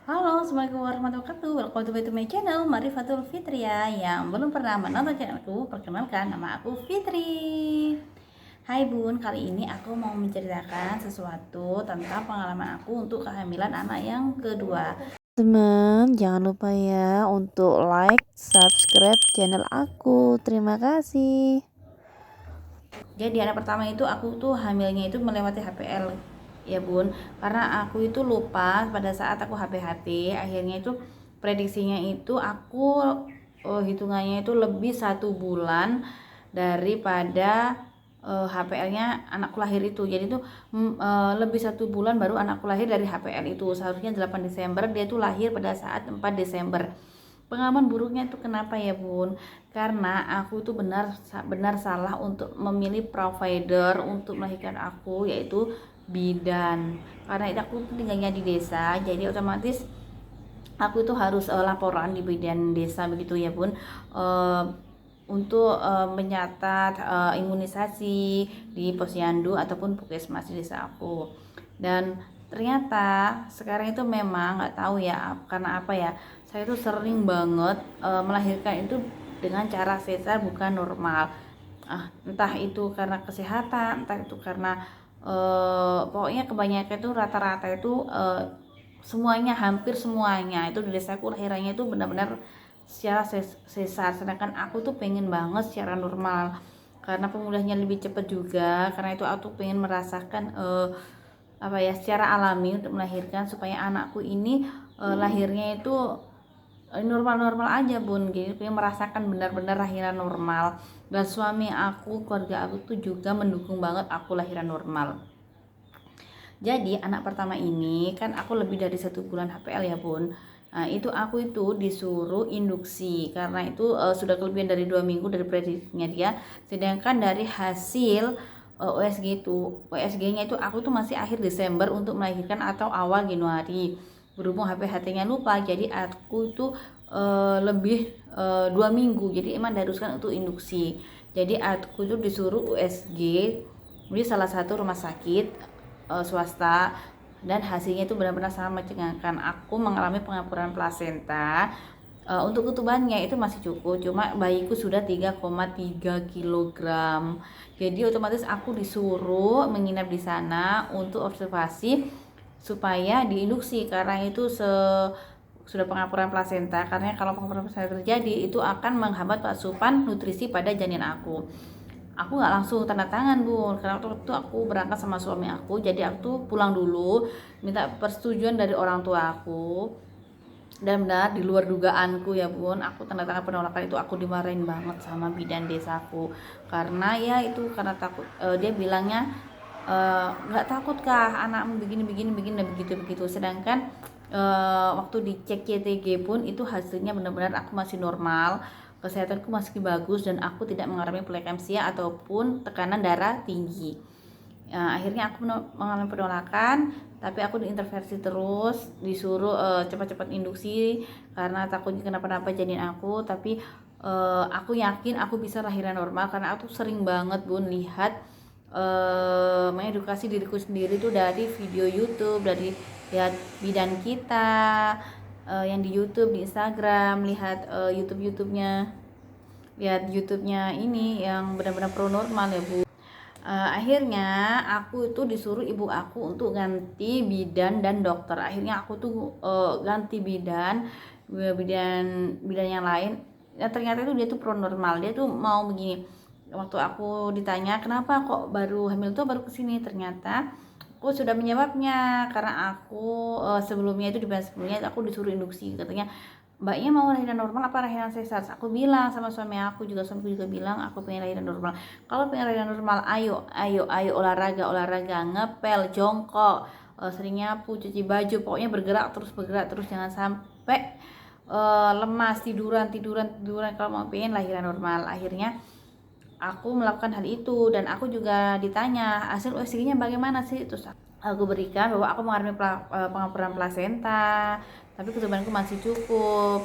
Halo, Assalamualaikum warahmatullahi wabarakatuh. Welcome to my channel Marifatul Fitria. Yang belum pernah menonton channelku, perkenalkan nama aku Fitri. Hai Bun, kali ini aku mau menceritakan sesuatu tentang pengalaman aku untuk kehamilan anak yang kedua. Teman, jangan lupa ya untuk like, subscribe channel aku. Terima kasih. Jadi anak pertama itu aku tuh hamilnya itu melewati HPL ya Bun, karena aku itu lupa pada saat aku HPHP. Akhirnya itu prediksinya itu aku hitungannya itu lebih 1 bulan daripada HPL-nya anakku lahir itu. Jadi itu lebih 1 bulan baru anakku lahir dari HPL itu. Seharusnya 8 Desember, dia tuh lahir pada saat 4 Desember. Pengalaman buruknya itu kenapa ya Bun? Karena aku tuh benar salah untuk memilih provider untuk melahirkan aku, yaitu bidan. Karena itu aku tinggalnya di desa, jadi otomatis aku itu harus laporan di bidan desa begitu ya Bun. Untuk mencatat imunisasi di posyandu ataupun puskesmas di desa aku. Dan ternyata sekarang itu memang nggak tahu ya karena apa ya, saya itu sering banget melahirkan itu dengan cara sesar bukan normal. Entah itu karena kesehatan, entah itu karena pokoknya kebanyakan itu rata-rata itu semuanya, hampir semuanya itu di desaku lahirannya itu benar-benar secara sesar, sedangkan aku tuh pengen banget secara normal karena pemulihnya lebih cepat juga. Karena itu aku pengen merasakan apa ya, secara alami untuk melahirkan supaya anakku ini lahirnya itu normal-normal aja Bun. Jadi pengen merasakan benar-benar lahiran normal, dan suami aku, keluarga aku tuh juga mendukung banget aku lahiran normal. Jadi anak pertama ini kan aku lebih dari 1 bulan HPL ya Bun. Nah itu aku itu disuruh induksi karena itu sudah kelebihan dari 2 minggu dari prediksinya dia. Sedangkan dari hasil USG itu, USG-nya itu aku tuh masih akhir Desember untuk melahirkan atau awal Januari. Berhubung HPHT-nya lupa, jadi aku itu lebih 2 minggu. Jadi emang diharuskan untuk induksi. Jadi aku tuh disuruh USG di salah satu rumah sakit swasta, dan hasilnya itu benar-benar sangat mencengangkan. Aku mengalami pengampuran plasenta. Untuk ketubannya itu masih cukup, cuma bayiku sudah 3,3 kilogram. Jadi otomatis aku disuruh menginap di sana untuk observasi supaya diinduksi, karena itu sudah pengampuran plasenta. Karena kalau pengampuran plasenta terjadi itu akan menghambat asupan nutrisi pada janin aku nggak langsung tanda tangan Bun, karena waktu itu aku berangkat sama suami aku. Jadi aku tuh pulang dulu, minta persetujuan dari orang tua aku, dan benar di luar dugaanku ya Bun, aku tanda tangan penolakan itu. Aku dimarahin banget sama bidan desaku, karena ya itu karena takut. Dia bilangnya nggak takut kah anakmu begini begini begini dan begitu begitu. Sedangkan waktu dicek CTG pun itu hasilnya benar-benar aku masih normal, kesehatanku masih bagus, dan aku tidak mengalami preeklamsia ataupun tekanan darah tinggi. Akhirnya aku mengalami penolakan, tapi aku diintervensi terus, disuruh cepat-cepat induksi karena takutnya kenapa-napa janin aku. Tapi aku yakin aku bisa lahiran normal karena aku sering banget Bun lihat mengedukasi diriku sendiri tuh dari video YouTube, dari lihat bidan kita yang di YouTube, di Instagram, lihat YouTube-nya ini yang benar-benar pro normal ya Bu. Akhirnya aku itu disuruh ibu aku untuk ganti bidan dan dokter. Akhirnya aku tuh ganti bidan yang lain. Ya, ternyata itu dia tuh pro normal. Dia tuh mau begini. Waktu aku ditanya kenapa kok baru hamil tuh baru kesini, ternyata aku sudah menyebabnya. Karena aku sebelumnya itu di bulan sebelumnya aku disuruh induksi. Katanya, mbaknya mau lahiran normal apa lahiran sesar? Aku bilang sama suamiku juga bilang aku pengen lahiran normal. Kalau pengen lahiran normal, ayo olahraga, ngepel, jongkok, sering nyapu, cuci baju, pokoknya bergerak terus, jangan sampai lemas, tiduran. Kalau mau pengen lahiran normal. Akhirnya aku melakukan hal itu, dan aku juga ditanya hasil USG-nya bagaimana sih. Terus aku berikan bahwa aku mengalami pengampuran plasenta, tapi ketubanku masih cukup.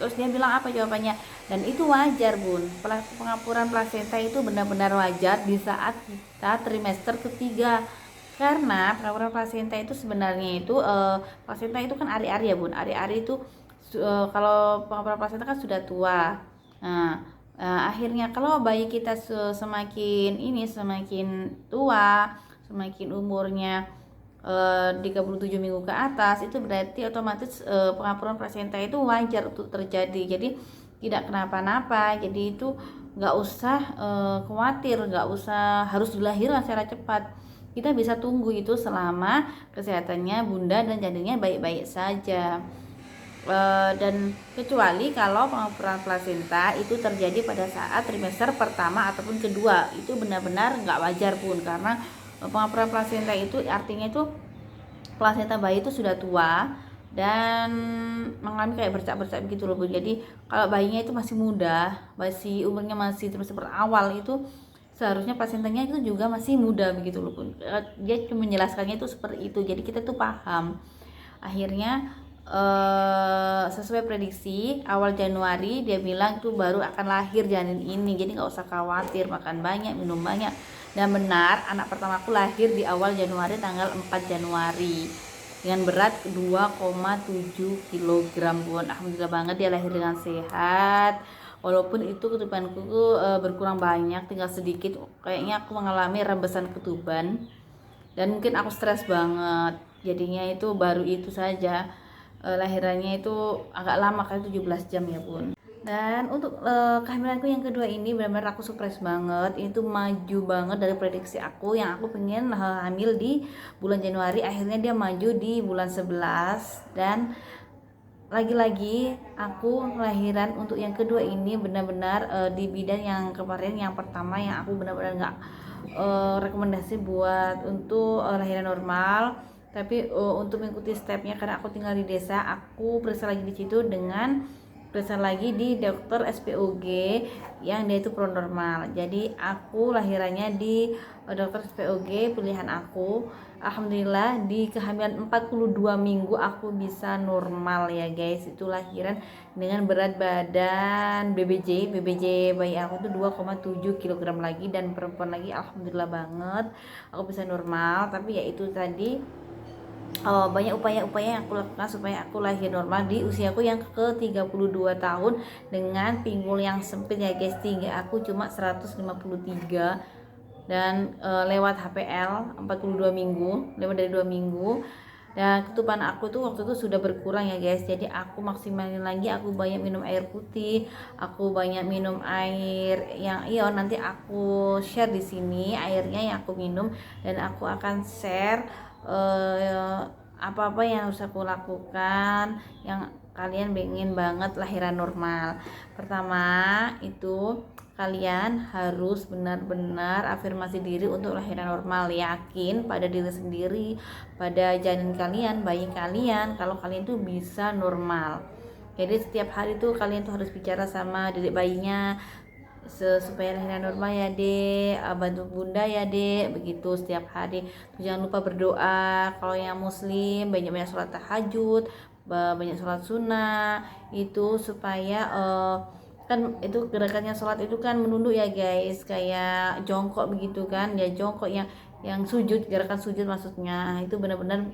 Terus dia bilang apa jawabannya, dan itu wajar Bun. Pengampuran plasenta itu benar-benar wajar di saat kita trimester ketiga. Karena pengaturan plasenta itu sebenarnya itu plasenta itu kan ari-ari ya bun, ari-ari itu kalau pengaturan plasenta kan sudah tua. Nah, akhirnya kalau bayi kita semakin tua, semakin umurnya 37 minggu ke atas, itu berarti otomatis pengapuran plasenta itu wajar untuk terjadi. Jadi tidak kenapa-napa. Jadi itu nggak usah khawatir, nggak usah harus dilahirkan secara cepat. Kita bisa tunggu itu selama kesehatannya bunda dan janinnya baik-baik saja. Dan kecuali kalau pengapuran plasenta itu terjadi pada saat trimester pertama ataupun kedua, itu benar-benar nggak wajar pun, karena pengapuran plasenta itu artinya itu plasenta bayi itu sudah tua dan mengalami kayak bercak-bercak begitu loh Bu. Jadi kalau bayinya itu masih muda, masih umurnya masih trimester awal, itu seharusnya plasentanya itu juga masih muda begitu loh Bu. Dia cuma menjelaskannya itu seperti itu, jadi kita tuh paham. Akhirnya sesuai prediksi awal Januari dia bilang itu baru akan lahir janin ini, jadi nggak usah khawatir, makan banyak, minum banyak. Dan benar, anak pertamaku lahir di awal Januari, tanggal 4 Januari dengan berat 2,7 kg Bun. Alhamdulillah banget dia lahir dengan sehat. Walaupun itu ketubanku berkurang banyak, tinggal sedikit, kayaknya aku mengalami rembesan ketuban dan mungkin aku stres banget, jadinya itu baru itu saja lahirannya itu agak lama, kan 17 jam ya Bun. Dan untuk kehamilanku yang kedua ini benar-benar aku surprise banget, itu maju banget dari prediksi aku. Yang aku pengen hamil di bulan Januari, akhirnya dia maju di bulan 11. Dan lagi-lagi aku lahiran untuk yang kedua ini benar-benar di bidang yang kemarin, yang pertama yang aku benar-benar nggak rekomendasi buat untuk lahiran normal, tapi untuk mengikuti stepnya, karena aku tinggal di desa, aku periksa lagi di situ dengan periksa lagi di dokter SPOG yang dia itu pro normal. Jadi aku lahirannya di dokter SPOG pilihan aku. Alhamdulillah di kehamilan 42 minggu aku bisa normal ya guys. Itu lahiran dengan berat badan BBJ bayi aku tuh 2,7 kg lagi, dan perempuan lagi. Alhamdulillah banget aku bisa normal. Tapi ya itu tadi banyak upaya-upaya yang aku lakukan supaya aku lahir normal di usiaku yang ke 32 tahun dengan pinggul yang sempit ya guys. Tinggi aku cuma 153 dan lewat HPL 42 minggu, lewat dari 2 minggu. Dan ketuban aku tuh waktu itu sudah berkurang ya guys, jadi aku maksimalin lagi, aku banyak minum air putih, aku banyak minum air yang ion. Nanti aku share di sini airnya yang aku minum, dan aku akan share apa-apa yang harus aku lakukan yang kalian pengen banget lahiran normal. Pertama itu kalian harus benar-benar afirmasi diri untuk lahiran normal, yakin pada diri sendiri, pada janin kalian, bayi kalian, kalau kalian tuh bisa normal. Jadi setiap hari tuh kalian tuh harus bicara sama dedek bayinya, supaya lahiran normal ya dek, bantu bunda ya dek, begitu setiap hari. Terus jangan lupa berdoa, kalau yang muslim banyak-banyak sholat tahajud, banyak sholat sunnah, itu supaya kan itu gerakannya sholat itu kan menunduk ya guys, kayak jongkok begitu kan ya, jongkok yang sujud, gerakan sujud maksudnya. Itu benar-benar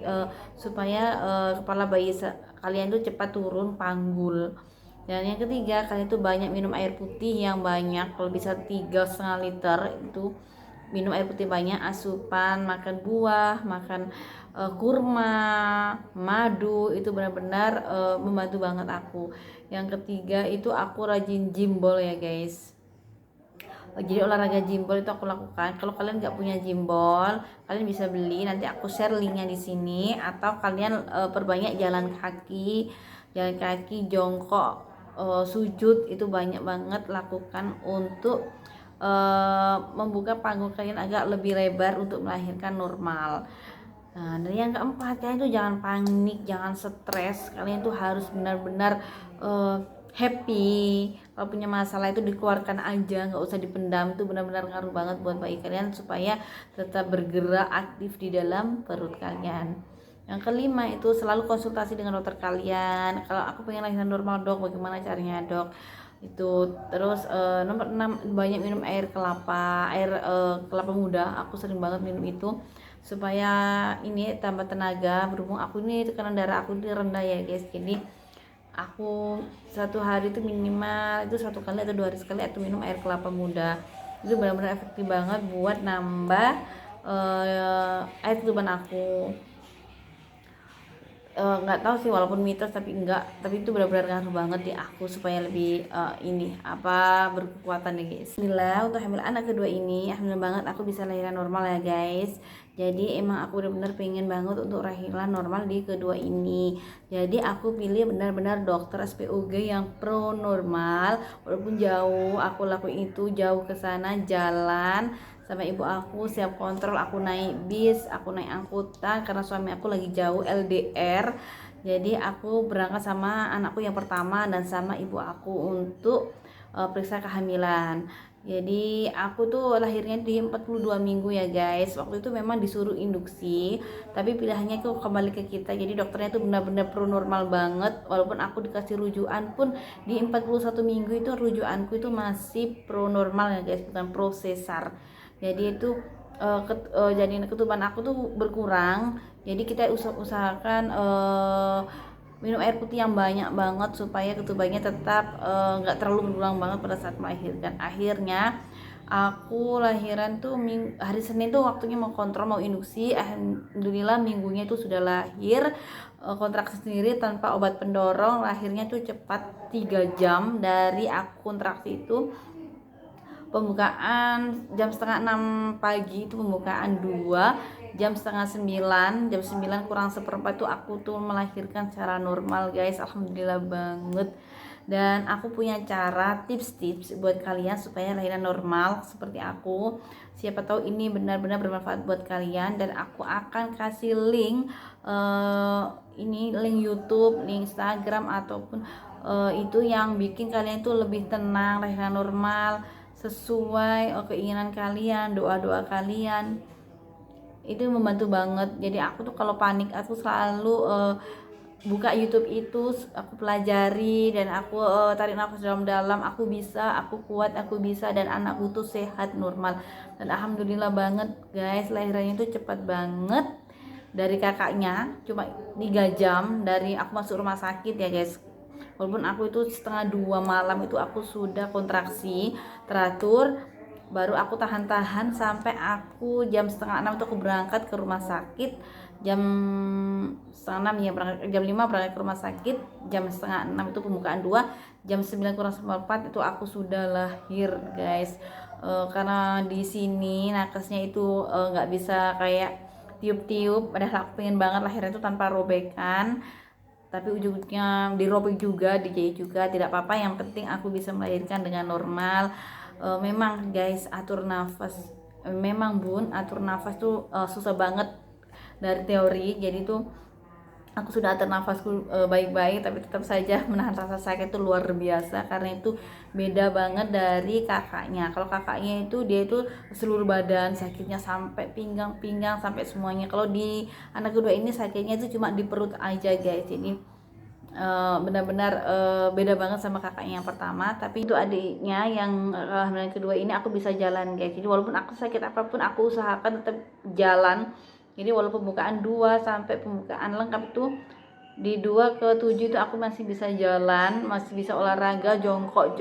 supaya kepala bayi kalian tuh cepat turun panggul. Dan yang ketiga, kalian tuh banyak minum air putih yang banyak, kalau bisa 3,5 liter itu minum air putih banyak, asupan, makan buah, makan kurma, madu, itu benar-benar membantu banget aku. Yang ketiga itu aku rajin jimbol ya guys. Jadi olahraga jimbol itu aku lakukan. Kalau kalian nggak punya jimbol, kalian bisa beli, nanti aku share linknya di sini. Atau kalian perbanyak jalan kaki, jongkok, sujud, itu banyak banget lakukan untuk membuka panggung kalian agak lebih lebar untuk melahirkan normal. Nah, dan yang keempat, kalian tuh jangan panik, jangan stres. Kalian tuh harus benar-benar happy. Kalau punya masalah itu dikeluarkan aja, nggak usah dipendam. Itu benar-benar ngaruh banget buat bayi kalian supaya tetap bergerak aktif di dalam perut kalian. Yang kelima itu selalu konsultasi dengan dokter kalian. Kalau aku pengen lahiran normal dok, bagaimana caranya dok? Itu terus nomor 6, banyak minum air kelapa muda. Aku sering banget minum itu supaya ini tambah tenaga. Berhubung aku ini tekanan darah aku ini rendah ya guys, jadi aku satu hari itu minimal itu 1 kali atau 2 hari sekali aku minum air kelapa muda. Itu benar-benar efektif banget buat nambah air ketuban aku. Nggak tahu sih, walaupun mitos tapi itu benar-benar ngaruh banget di aku supaya lebih berkekuatan nih guys. Alhamdulillah untuk hamil anak kedua ini alhamdulillah banget aku bisa lahiran normal ya guys. Jadi emang aku benar-benar pengen banget untuk lahiran normal di kedua ini. Jadi aku pilih benar-benar dokter SPOG yang pro normal, walaupun jauh aku lakuin itu, jauh ke sana jalan sama ibu aku, siap kontrol, aku naik bis, aku naik angkutan karena suami aku lagi jauh LDR. Jadi aku berangkat sama anakku yang pertama dan sama ibu aku untuk periksa kehamilan. Jadi aku tuh lahirnya di 42 minggu ya guys. Waktu itu memang disuruh induksi, tapi pilihannya itu kembali ke kita. Jadi dokternya tuh benar-benar pro normal banget. Walaupun aku dikasih rujukan pun di 41 minggu itu rujukanku itu masih pro normal ya guys, bukan pro sesar. Jadi itu janin ketuban aku tuh berkurang. Jadi kita usahakan minum air putih yang banyak banget supaya ketubannya tetap nggak terlalu berulang banget pada saat melahirkan. Akhirnya aku lahiran tuh hari Senin tuh waktunya mau kontrol, mau induksi. Alhamdulillah minggunya itu sudah lahir, kontraksi sendiri tanpa obat pendorong. Lahirnya tuh cepat 3 jam dari aku kontraksi itu. Pembukaan jam setengah 6 pagi itu pembukaan 2, jam setengah 9, jam 9 kurang seperempat tuh aku tuh melahirkan secara normal guys. Alhamdulillah banget. Dan aku punya cara tips-tips buat kalian supaya lahiran normal seperti aku. Siapa tahu ini benar-benar bermanfaat buat kalian, dan aku akan kasih link ini link YouTube, link Instagram ataupun itu yang bikin kalian tuh lebih tenang lahiran normal sesuai keinginan kalian, doa-doa kalian. Itu membantu banget. Jadi aku tuh kalau panik aku selalu buka YouTube itu, aku pelajari dan aku tarik nafas dalam-dalam. Aku bisa, aku kuat, aku bisa, dan anakku tuh sehat normal. Dan alhamdulillah banget guys, lahirannya itu cepat banget. Dari kakaknya cuma 3 jam dari aku masuk rumah sakit ya guys. Walaupun aku itu setengah 2 malam itu aku sudah kontraksi teratur, baru aku tahan-tahan sampai aku jam setengah 6 itu aku berangkat ke rumah sakit. Jam setengah 6 ya berangkat, jam 5 berangkat ke rumah sakit, jam setengah 6 itu pembukaan 2, jam 9 kurang 4 itu aku sudah lahir guys. Karena di sini nakesnya itu nggak bisa kayak tiup-tiup, padahal aku pengen banget lahirnya itu tanpa robekan, tapi ujungnya dirobek juga, dijahit juga, tidak apa-apa, yang penting aku bisa melahirkan dengan normal. Memang guys atur nafas, memang bun atur nafas tuh susah banget dari teori. Jadi tuh aku sudah atur nafasku baik-baik, tapi tetap saja menahan rasa sakit itu luar biasa, karena itu beda banget dari kakaknya. Kalau kakaknya itu dia itu seluruh badan sakitnya, sampai pinggang sampai semuanya. Kalau di anak kedua ini sakitnya itu cuma di perut aja guys. Jadi benar-benar beda banget sama kakaknya yang pertama. Tapi itu adiknya yang kehamilan kedua ini aku bisa jalan guys. Jadi walaupun aku sakit apapun aku usahakan tetap jalan. Jadi walaupun pembukaan 2 sampai pembukaan lengkap itu di 2 ke 7 itu aku masih bisa jalan, masih bisa olahraga, jongkok,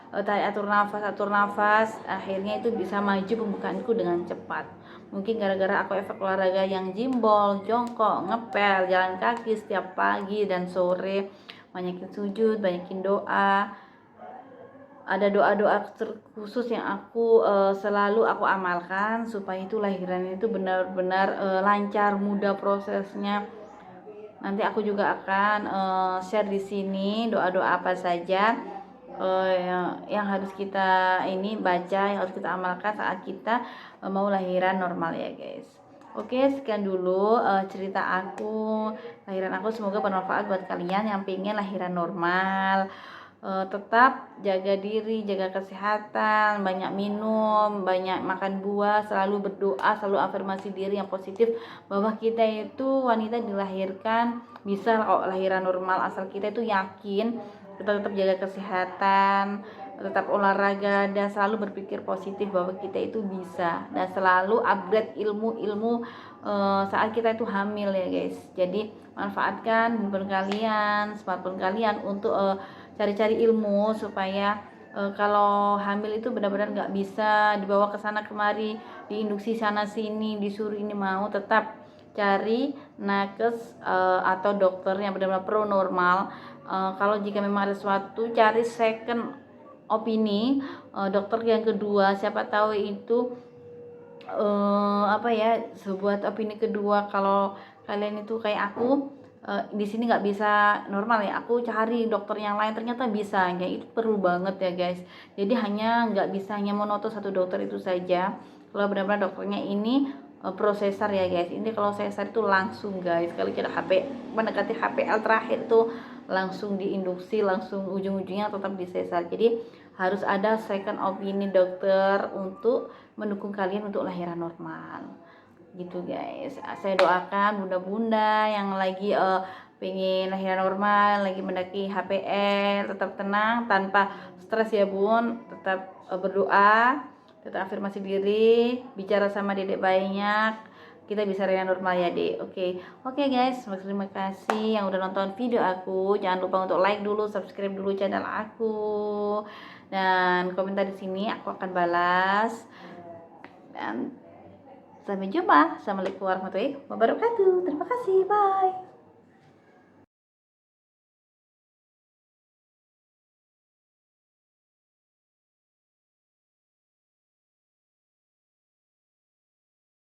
tarik atur nafas, akhirnya itu bisa maju pembukaanku dengan cepat. Mungkin gara-gara aku efek olahraga yang jimbol, jongkok, ngepel, jalan kaki setiap pagi dan sore, banyakin sujud, banyakin doa. Ada doa-doa khusus yang aku selalu aku amalkan supaya itu lahiran itu benar-benar lancar, mudah prosesnya. Nanti aku juga akan share di sini doa-doa apa saja yang harus kita ini baca, yang harus kita amalkan saat kita mau lahiran normal ya guys. Oke, sekian dulu cerita aku lahiran aku, semoga bermanfaat buat kalian yang pengen lahiran normal. Tetap jaga diri, jaga kesehatan, banyak minum, banyak makan buah, selalu berdoa, selalu afirmasi diri yang positif bahwa kita itu wanita dilahirkan bisa kok lahiran normal, asal kita itu yakin, kita tetap jaga kesehatan, tetap olahraga, dan selalu berpikir positif bahwa kita itu bisa, dan selalu upgrade ilmu-ilmu saat kita itu hamil ya guys. Jadi manfaatkan handphone kalian, smartphone kalian untuk cari-cari ilmu supaya kalau hamil itu benar-benar nggak bisa dibawa ke sana kemari, diinduksi sana sini, disuruh ini mau. Tetap cari nakes atau dokter yang benar-benar pro normal. Kalau jika memang ada sesuatu, cari second opini, dokter yang kedua, siapa tahu itu sebuah opini kedua. Kalau kalian itu kayak aku, di sini nggak bisa normal ya, aku cari dokter yang lain ternyata bisa, ya itu perlu banget ya guys. Jadi nggak bisa hanya monoton satu dokter itu saja. Kalau benar-benar dokternya ini prosesor ya guys. Ini kalau sesar itu langsung guys, kalau kita mendekati HPL terakhir itu langsung diinduksi, langsung ujung-ujungnya tetap di sesar. Jadi harus ada second opinion dokter untuk mendukung kalian untuk lahiran normal gitu guys. Saya doakan bunda-bunda yang lagi pengen lahiran normal, lagi mendaki HPL, tetap tenang tanpa stres ya bun. Tetap berdoa, tetap afirmasi diri, bicara sama dedek banyak, kita bisa lahiran normal ya dek. Oke guys, terima kasih yang udah nonton video aku. Jangan lupa untuk like dulu, subscribe dulu channel aku, dan komentar di sini aku akan balas. Dan sampai jumpa. Assalamualaikum warahmatullahi wabarakatuh. Terima kasih. Bye.